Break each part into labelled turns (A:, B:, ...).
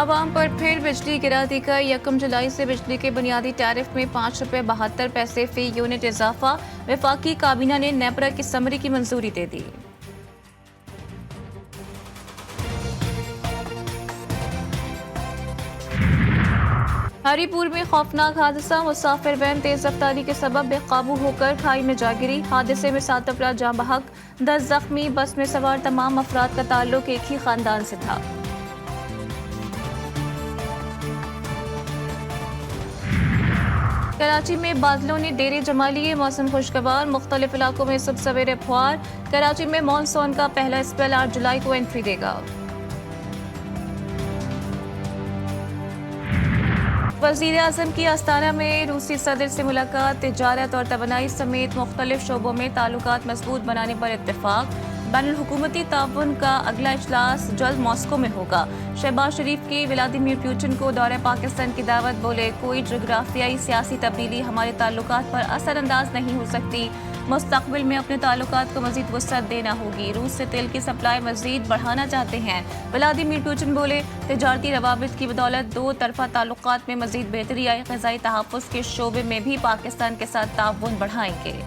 A: आवाम पर फिर बिजली गिरा देकर 1 जुलाई से बिजली के बुनियादी टैरिफ में ₹5.72 फी यूनिट इजाफा। वफाकी काबीना ने नेपरा की समरी की मंजूरी दे दी। हरीपुर में खौफनाक हादसा, मुसाफिर वैन तेज रफ्तारी के सबब बेकाबू होकर खाई में जा गिरी। हादसे में 7 अफराद जाँ बहक, 10 जख्मी। बस में सवार तमाम अफराद का ताल्लुक एक ही खानदान से था। कराची में बादलों ने डेरे जमा लिए, मौसम खुशगवार। मुख्तलिफ इलाकों में सुबह सवेरे फुहार। कराची में मानसून का पहला स्पेल 8 जुलाई को एंट्री देगा। वज़ीर आज़म की आस्ताना में रूसी सदर से मुलाकात, तिजारत और तवानाई समेत मुख्तलिफ शोबों में ताल्लुकात मजबूत बनाने पर इत्तेफाक। बैनुल हुकूमती ताउन का अगला इजलास जल्द मॉस्को में होगा। शहबाज शरीफ की व्लादिमीर पुतिन को दौरे पाकिस्तान की दावत, बोले कोई जोग्राफियाई सियासी तब्दीली हमारे ताल्लुकात पर असरअंदाज नहीं हो सकती। मुस्तकबिल में अपने ताल्लुकात को मजीद वुसअत देना होगी। रूस से तेल की सप्लाई मजीद बढ़ाना चाहते हैं। व्लादिमीर पुतिन बोले तिजारती रवाबित की बदौलत दो तरफा ताल्लुकात में मजीद बेहतरी आई। ग़िज़ाई तहफ़्फ़ुज़ के शोबे में भी पाकिस्तान के साथ ताउन बढ़ाएंगे।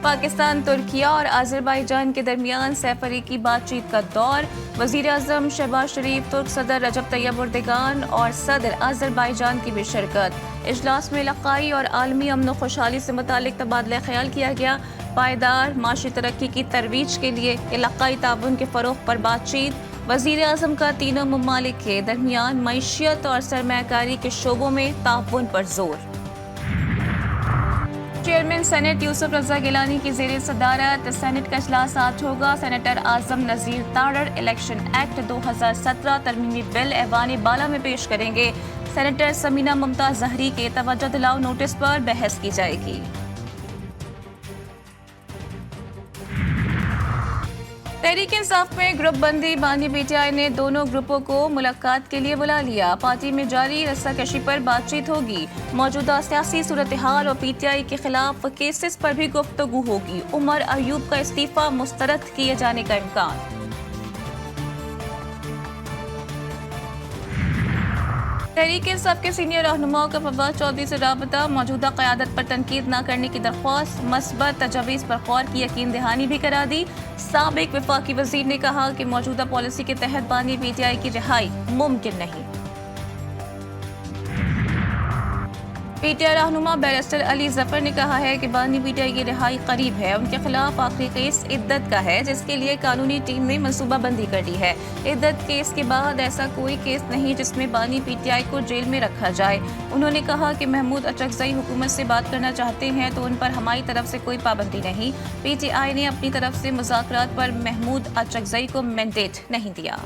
A: पाकिस्तान, तुर्किया और अज़रबैजान के दरमियान सैफरी बातचीत का दौर। वज़ीर आज़म शहबाज शरीफ, तुर्क सदर रजब तैयब एर्दोगान और सदर अज़रबैजान की भी शिरकत। इजलास में इलाक़ाई और आलमी अमन व खुशहाली से मुतालिक तबादला ख्याल किया गया। पायदार माशी तरक्की की तरवीज के लिए इलाक़ाई ताउन के फ़रोग़ पर बातचीत। वज़ीर आज़म का तीनों ममालिक के दरमियान मईशियत और सरमायाकारी के शोबों में ताउन पर जोर। चेयरमैन सेनेट यूसुफ रज़ा गिलानी की ज़ेर सदारत सेनेट का इजलास आज होगा। सेनेटर आज़म नज़ीर तारड़ इलेक्शन एक्ट 2017 तरमीमी बिल ऐवान बाला में पेश करेंगे। सेनेटर समीना मुमताज़ ज़हरी के तवज्जो दिलाओ नोटिस पर बहस की जाएगी। तहरीक इंसाफ में ग्रुप बंदी, बानी पीटीआई ने दोनों ग्रुपों को मुलाकात के लिए बुला लिया। पार्टी में जारी रस्साकशी पर बातचीत होगी। मौजूदा सियासी सूरत हाल और पीटीआई के खिलाफ केसेस पर भी गुफ्तगू होगी। उमर अयूब का इस्तीफा मुस्तरद किए जाने का इम्कान। तहरीक इंसाफ के सीनियर रहनुमाओं का फवाद चौधरी से राबता, मौजूदा क़यादत पर तनकीद न करने की दरख्वास्त, मस्बत तजावीज़ पर गौर की यकीन दहानी भी करा दी। साबिक वफाकी वज़ीर ने कहा कि मौजूदा पॉलिसी के तहत बानी पीटीआई की रिहाई मुमकिन नहीं। पीटीआई रहनुमा बैरिस्टर अली जफर ने कहा है कि बानी पीटीआई की रिहाई करीब है। उनके खिलाफ आखिरी केस इद्दत का है, जिसके लिए कानूनी टीम ने मनसूबाबंदी कर दी है। इद्दत केस के बाद ऐसा कोई केस नहीं जिसमें बानी पीटीआई को जेल में रखा जाए। उन्होंने कहा कि महमूद अचकज़ई हुकूमत से बात करना चाहते हैं तो उन पर हमारी तरफ से कोई पाबंदी नहीं। पीटीआई ने अपनी तरफ से मुज़ाकरात पर महमूद अचकज़ई को मैंडेट नहीं दिया।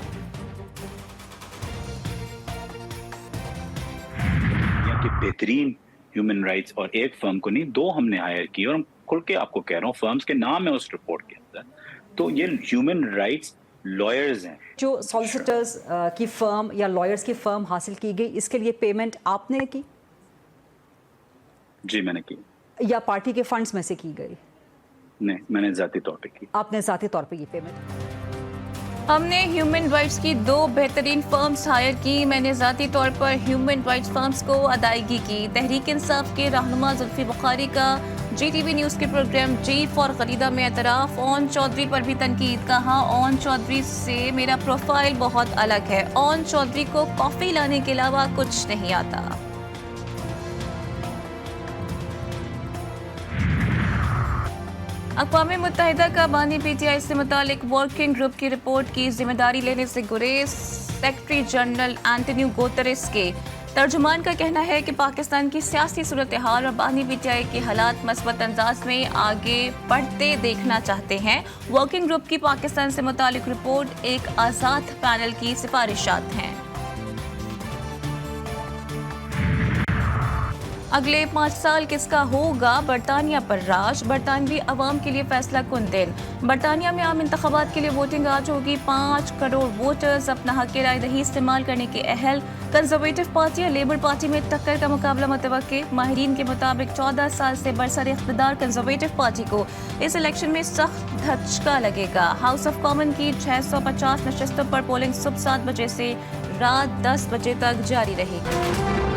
B: बेहतरीन ह्यूमन राइट्स और एक फर्म को नहीं, दो हमने हायर की और खुल के आपको कह रहा हूँ फर्म्स के नाम है उस रिपोर्ट के अंदर। तो ये ह्यूमन राइट्स लॉयर्स हैं।
C: जो सॉलिसिटर्स की फर्म या लॉयर्स की फर्म हासिल की गई, इसके लिए पेमेंट आपने की?
B: जी मैंने की।
C: या पार्टी के फंड्स में से की गई?
B: नहीं, मैंने ज़ाती तौर पे की।
C: आपने ज़ाती तौर पे ये पेमेंट?
A: हमने ह्यूमन राइट्स की 2 बेहतरीन फर्म्स हायर की। मैंने ज़ाती तौर पर ह्यूमन राइट्स फर्म्स को अदायगी की। तहरीक इंसाफ के रहनुमा जुल्फी बुखारी का GTV न्यूज़ के प्रोग्राम जी फॉर खरीदा में एतराफ़। ओन चौधरी पर भी तनकीद। कहा ओन चौधरी से मेरा प्रोफाइल बहुत अलग है। ओन चौधरी को कॉफ़ी लाने के अलावा कुछ नहीं आता। अक़वाम मुत्तहिदा का बानी पीटीआई से मुतालिक वर्किंग ग्रुप की रिपोर्ट की जिम्मेदारी लेने से गुरेज। सेक्रेटरी जनरल एंटोनियो गुतेरेस के तर्जुमान का कहना है कि पाकिस्तान की सियासी सूरत हाल और बानी पीटीआई के हालात मस्बत अंदाज में आगे बढ़ते देखना चाहते हैं। वर्किंग ग्रुप की पाकिस्तान से मुतालिक रिपोर्ट एक आज़ाद पैनल की सिफारिशात हैं। अगले 5 साल किसका होगा बरतानिया पर राज? बरतानवी अवाम के लिए फैसला कुन दिन। बरतानिया में आम इंतखाबात के लिए वोटिंग आज होगी। 5 करोड़ वोटर्स अपना हक राय दही इस्तेमाल करने के अहल। कंजर्वेटिव पार्टी और लेबर पार्टी में टक्कर का मुकाबला मुतवक्के। माहिरीन के मुताबिक 14 साल से बरसर इख्तिदार कंजर्वेटिव पार्टी को इस इलेक्शन में सख्त धचका लगेगा। हाउस ऑफ कॉमन की 650 नशस्तों पर पोलिंग सुबह 7 बजे से रात 10 बजे तक जारी रहेगी।